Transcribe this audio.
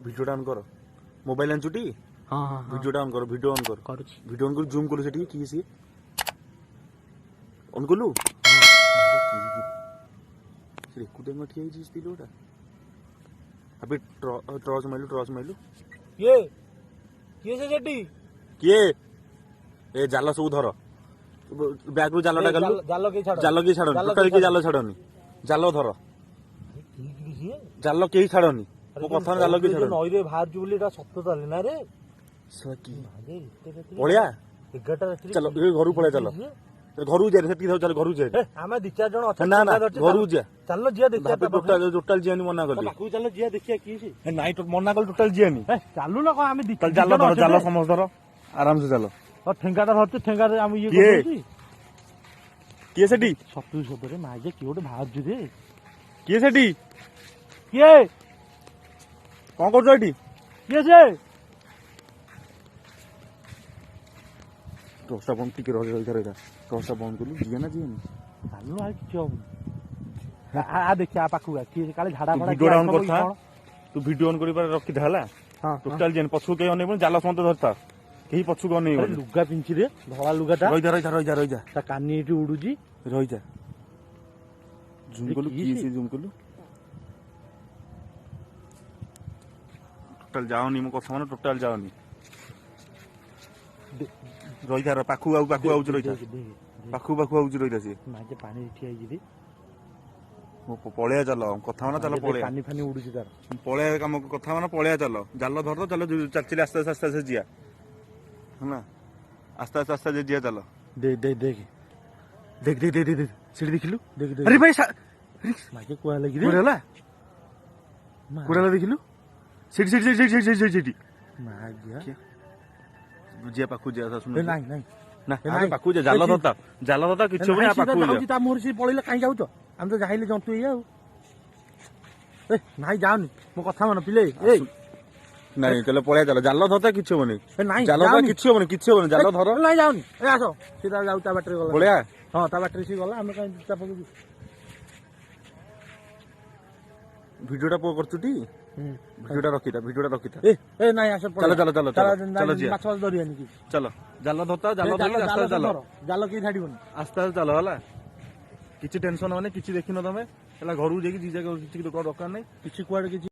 Video on कर mobile आंचुटी हां हां वीडियो ऑन कर वीडियो ऑन कर करूची वीडियो ऑन कर जूम कर सेठी की सी ऑन करलु रे कुदे मठी आई जी स्पीड अबे टॉर्च माइलु ये से जेटी किए ए जाल सब धर बैग रु जालटा गलु जालो के छाड़ टोटल के जाल छाड़नी जाल धर जाल के छाड़नी मो कथा जाल के छाड़ नई रे बाहर जुली एटा सत्य ताले ना रे सकी पळिया चलो ए घरु पळिया चलो घरु जे सेठी चल घरु जे आमे दि चार जण अछन ना ना घरु जे चलो जिया देखिया टोटल जियानी मना करली बाकू चलो जिया देखिया की छी नाइ मना कर टोटल जियानी चालू ना को आमे दि चल जाल समझ धर आराम से चलो और ठेंगाटा धरते ठेंगारे हम ये किए? करछि किए सेठी सतु सतरे माजे की ओटे बाहर जु रे किए सेठी किए कोन करछ एठी किए से टोस्टा बंद टिके रह टोस्टा बंद करलु जिया ना जियानी चालू आ कि हो आ देखिया पाखु आ कि काले झाडा फडा वीडियो डाउन करथा तू वीडियो ऑन करी पर रखि धाला हां टोटल जेन पछु के अने जाल समते धरता केही पछु को अने लुगा पिंची रे धळा लुगाटा रह जा ता कानी एटी उडुजी रह जा जूम करलु की से जूम करलु टोटल जाओनी मो कथा माने टोटल जाओनी रह जा पाखु आउ रह जा पाखु आउ रह जा से माजे पानी उठी आई जी मो पळिया चलो कथा माने चलो पळिया पानी फानी उडुजी तार पळिया काम कथा माने पळिया चलो जाल धर तो चलो चल आस्ते आस्ते जिया है आस्ते आस्ते जिया चलो दे दे देख देख देख देख देख सीढ़ी देखिलु देख देख अरे भाई माजे कोआ लगी रे कुड़ाला कुड़ाला देखिलु सीढ़ी माजे जिया पाखु जिया सुन नहीं नहीं ना अरे पाखु जा जाल धरता किछ बने पाखु जा ता मोर से पळिला काई जाउ तो हम तो जाइले जंतु ए ए नाही जाउनी मो कथा मन पिले ए नहीं चलो पळिया चलो जाल धरता किछ बने नहीं जाल धरता किछ बने जाल धर नहीं जाउनी ए आसो सीधा जाउ ता बैटरी गला पळिया हां ता बैटरी सी गला हम काई ता पकु वीडियोटा पो करछुटी वीडियोटा रखिता ए नहीं आसो चलो चलो चलो चलो जिया माछ धरियानी की चलो जाल धरता जाल धर आस्ते चलो जाल की छाड़ीबनी आस्ते चलो हला किछि टेंशन माने किछि देखिनो तमे हला घरु जेकी जी जगह किछि दरकार नै किछि कुआडे किछि